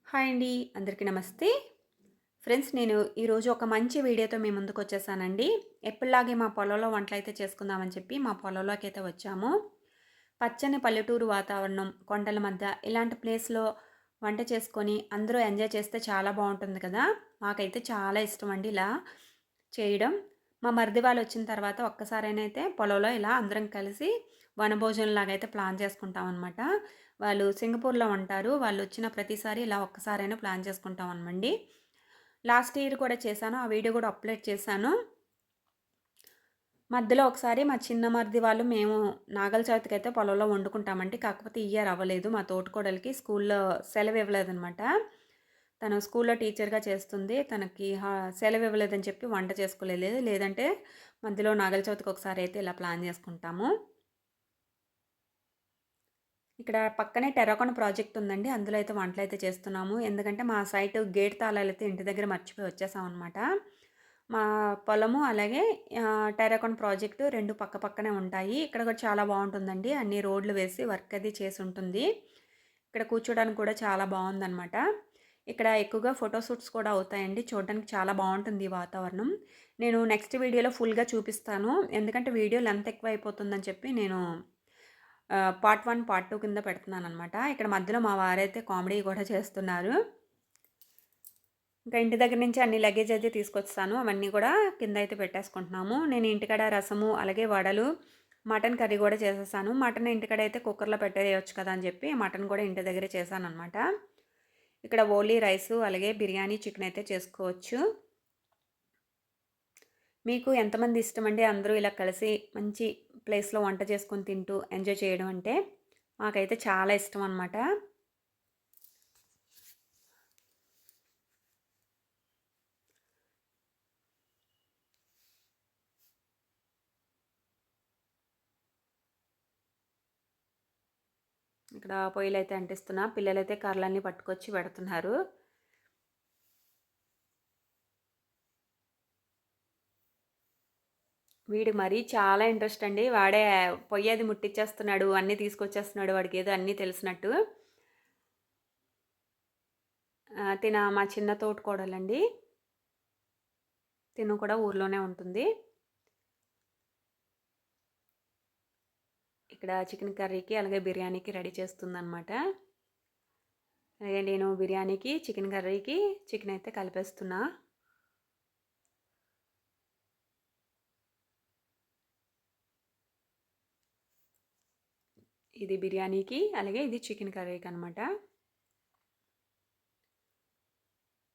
Hi అండి. అందరికీ నమస్తే. ఫ్రెండ్స్, నేను ఈరోజు ఒక మంచి వీడియోతో మీ ముందుకొచ్చేసానండి. ఎప్పటిలాగే మా పొలంలో వంటలైతే చేసుకుందామని చెప్పి మా పొలంలోకైతే వచ్చాము. పచ్చని పల్లెటూరు వాతావరణం, కొండల మధ్య ఇలాంటి ప్లేస్‌లో వంట చేసుకొని అందరూ ఎంజాయ్ చేస్తే చాలా బావుంటుంది కదా! మాకైతే చాలా ఇష్టమండి ఇలా చేయడం. మా మరిది వాళ్ళొచ్చిన తర్వాత ఒక్కసారైనా అయితే పొలంలో ఇలా అందరం కలిసి వనభోజనంలాగా అయితే ప్లాన్ చేసుకుంటామనమాట. వాళ్ళు సింగపూర్‌లో ఉంటారు. వాళ్ళొచ్చిన ప్రతిసారి ఇలా ఒక్కసారైనా ప్లాన్ చేసుకుంటామనమండి. లాస్ట్ ఇయర్ కూడా చేశాను. ఆ వీడియో కూడా అప్‌లోడ్ చేశాను. మధ్యలో ఒకసారి మా చిన్న మరిది వాళ్ళు మేము నాగల చవితికైతే పొలంలో వండుకుంటామండి. కాకపోతే ఈ ఇయర్ అవ్వలేదు. మా తోటికోడలికి స్కూల్‌లో సెలవు ఇవ్వలేదనమాట. తను స్కూల్‌లో టీచర్‌గా చేస్తుంది. తనకి సెలవు ఇవ్వలేదని చెప్పి వంట చేసుకోలేదు. లేదంటే మధ్యలో నాగల చవితికి ఒకసారి అయితే ఇలా ప్లాన్ చేసుకుంటాము. ఇక్కడ పక్కనే టెర్రకోన ప్రాజెక్ట్ ఉందండి. అందులో అయితే వంటలైతే చేస్తున్నాము. ఎందుకంటే మా సైటు గేట్ తాళాలైతే ఇంటి దగ్గర మర్చిపోయి వచ్చేసామనమాట. మా పొలము అలాగే టెర్రకోన ప్రాజెక్టు 2 పక్క పక్కనే ఉంటాయి. ఇక్కడ కూడా చాలా బావుంటుందండి. అన్ని రోడ్లు వేసి వర్క్ అది చేసుంటుంది. ఇక్కడ కూర్చోడానికి కూడా చాలా బావుందనమాట. ఇక్కడ ఎక్కువగా ఫోటో షూట్స్ కూడా అవుతాయండి. చూడడానికి చాలా బావుంటుంది ఈ వాతావరణం. నేను నెక్స్ట్ వీడియోలో ఫుల్‌గా చూపిస్తాను. ఎందుకంటే వీడియో లెంత్ ఎక్కువైపోతుందని చెప్పి నేను పార్ట్ 1, పార్ట్ 2 కింద పెడుతున్నాననమాట. ఇక్కడ మధ్యలో మా వారైతే కామెడీ కూడా చేస్తున్నారు. ఇంకా ఇంటి దగ్గర నుంచి అన్ని లగేజ్ అయితే తీసుకొచ్చేసాను. అవన్నీ కూడా కింద అయితే పెట్టేసుకుంటున్నాము. నేను ఇంటికాడ రసము, అలాగే వడలు, మటన్ కర్రీ కూడా చేసేసాను. మటన్ ఇంటికాడ అయితే కుక్కర్‌లో పెట్టేయొచ్చు కదా అని చెప్పి మటన్ కూడా ఇంటి దగ్గరే చేశాననమాట. ఇక్కడ ఓన్లీ రైసు, అలాగే బిర్యానీ, చికెన్ అయితే చేసుకోవచ్చు. మీకు ఎంతమంది ఇష్టమండి అందరూ ఇలా కలిసి మంచి ప్లేస్‌లో వంట చేసుకొని తింటూ ఎంజాయ్ చేయడం అంటే? మాకైతే చాలా ఇష్టం అనమాట. ఇక్కడ పొయ్యిలైతే అంటిస్తున్నా. పిల్లలైతే కర్రలన్నీ పట్టుకొచ్చి పెడుతున్నారు. వీడికి మరీ చాలా ఇంట్రెస్ట్ అండి. వాడే పొయ్యది ముట్టిచ్చేస్తున్నాడు. అన్నీ తీసుకొచ్చేస్తున్నాడు. వాడికేదో అన్నీ తెలిసినట్టు. మా చిన్న తోటికోడలండి. తిను కూడా ఊర్లోనే ఉంటుంది. ఇక్కడ చికెన్ కర్రీకి, అలాగే బిర్యానీకి రెడీ చేస్తుందనమాట. అలాగే నేను బిర్యానీకి, చికెన్ కర్రీకి చికెన్ అయితే కలిపేస్తున్నా. ఇది బిర్యానీకి, అలాగే ఇది చికెన్ కర్రీకనమాట.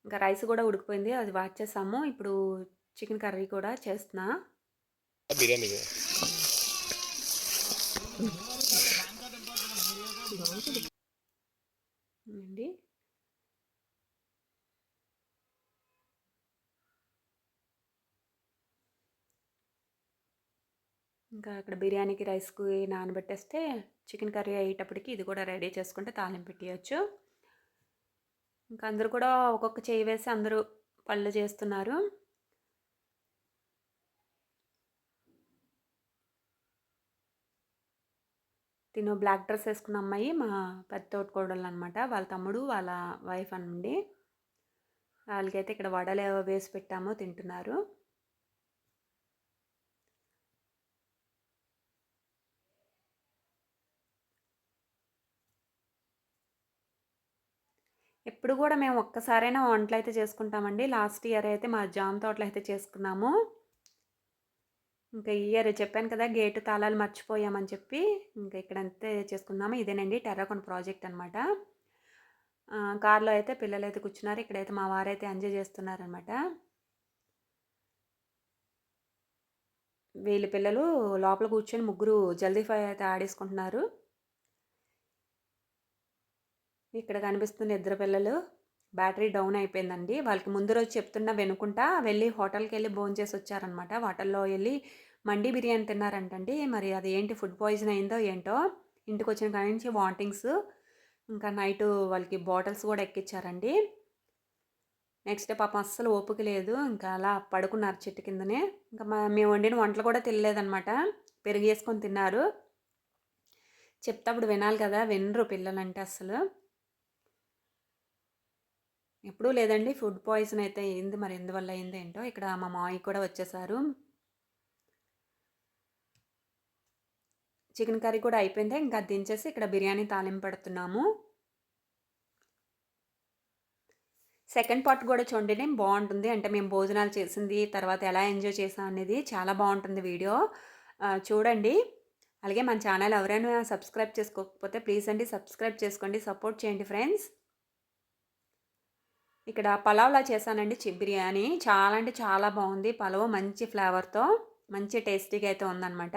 ఇంకా రైస్ కూడా ఉడికిపోయింది. అది వార్చేసాము. ఇప్పుడు చికెన్ కర్రీ కూడా చేస్తున్నా. బిర్యానీ అండి. ఇంకా అక్కడ బిర్యానీకి, రైస్‌కి నానబెట్టేస్తే చికెన్ కర్రీ అయ్యేటప్పటికి ఇది కూడా రెడీ చేసుకుంటే తాలింపు పెట్టేయొచ్చు. ఇంకా అందరూ కూడా ఒక్కొక్క చెయ్యి వేసి అందరూ పనులు చేస్తున్నారు. తిను బ్లాక్ డ్రెస్ ఏసుకున్న అమ్మాయి మా పెద్ద తోటికోడలనమాట. వాళ్ళ తమ్ముడు, వాళ్ళ వైఫ్ అండి. వాళ్ళకైతే ఇక్కడ వడలు వేసి పెట్టాము తింటున్నారు. ఎప్పుడు కూడా మేము ఒక్కసారైనా వంటలైతే చేసుకుంటామండి. లాస్ట్ ఇయర్ అయితే మా జామ తోటలో అయితే చేసుకున్నాము. ఇంకా ఈ ఇయర్ చెప్పాను కదా! గేటు తాళాలు మర్చిపోయామని చెప్పి, ఇంకా ఇక్కడంతే చేసుకున్నాము. ఇదేనండి టెర్రకోన ప్రాజెక్ట్ అనమాట. కార్‌లో అయితే పిల్లలైతే కూర్చున్నారు. ఇక్కడైతే మా వారైతే ఎంజాయ్ చేస్తున్నారనమాట. వీళ్ళ పిల్లలు లోపల కూర్చొని ముగ్గురు జల్దీ ఫైర్ అయితే ఆడేసుకుంటున్నారు. ఇక్కడ కనిపిస్తున్న ఇద్దరు పిల్లలు బ్యాటరీ డౌన్ అయిపోయిందండి. వాళ్ళకి ముందు రోజు చెప్తున్నా వినకుండా వెళ్ళి హోటల్‌కెళ్ళి భోంచేసి వచ్చారనమాట. హోటల్‌లో ఎళ్లి మండి బిర్యానీ తిన్నారంటండి. మరి అది ఏంటి ఫుడ్ పాయిజన్ అయిందో ఏంటో. ఇంటికొచ్చిన కాడి నుంచి వామిటింగ్స్. ఇంకా నైటు వాళ్ళకి బాటిల్స్ కూడా ఎక్కిచ్చారండి. నెక్స్ట్ డే పాపం అస్సలు ఓపిక లేదు. ఇంకా అలా పడుకున్నారు చెట్టు కిందనే. ఇంకా మేము వండిన వంటలు కూడా తినలేదనమాట. పెరుగేసుకొని తిన్నారు. చెప్తే అప్పుడు వినాలి కదా! వినరు పిల్లలంటే అస్సలు. ఎప్పుడూ లేదండి. ఫుడ్ పాయిజన్ అయితే అయింది. మరి ఎందువల్ల అయిందో ఏంటో. ఇక్కడ మా మావయ్య కూడా వచ్చేసారు. చికెన్ కర్రీ కూడా అయిపోయింది. ఇంకా అది దించేసి ఇక్కడ బిర్యానీ తాలింపు పెడుతున్నాము. సెకండ్ పార్ట్ కూడా చూడండి బాగుంటుంది. అంటే మేము భోజనాలు చేసింది, తర్వాత ఎలా ఎంజాయ్ చేసాం అనేది చాలా బాగుంటుంది వీడియో. చూడండి. అలాగే మన ఛానల్ ఎవరైనా సబ్స్క్రైబ్ చేసుకోకపోతే ప్లీజ్ అండి సబ్స్క్రైబ్ చేసుకోండి. సపోర్ట్ చేయండి ఫ్రెండ్స్. ఇక్కడ పలావ్‌లా చేశానండి బిర్యానీ. చాలా అంటే చాలా బాగుంది. పలావ్ మంచి ఫ్లేవర్‌తో మంచి టేస్టీగా అయితే ఉందనమాట.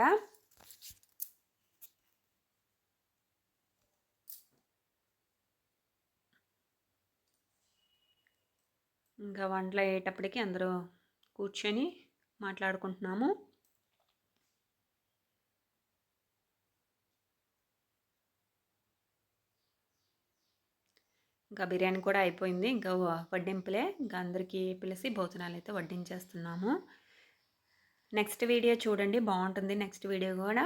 ఇంకా వంటలు అయ్యేటప్పటికి అందరూ కూర్చొని మాట్లాడుకుంటున్నాము. ఇంకా బిర్యానీ కూడా అయిపోయింది. ఇంకా వడ్డింపులే. ఇంకా అందరికీ పిలిచి భోజనాలైతే వడ్డించేస్తున్నాము. నెక్స్ట్ వీడియో చూడండి బాగుంటుంది నెక్స్ట్ వీడియో కూడా.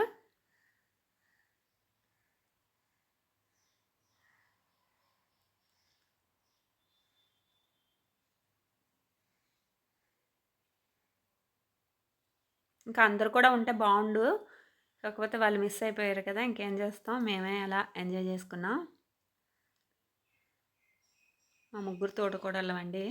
ఇంకా అందరూ కూడా ఉంటే బాగుండు. కాకపోతే వాళ్ళు మిస్ అయిపోయారు కదా! ఇంకేం చేస్తాం. మేమే అలా ఎంజాయ్ చేసుకున్నాం. మా ముగ్గురు తోటికోడళ్ళమండి.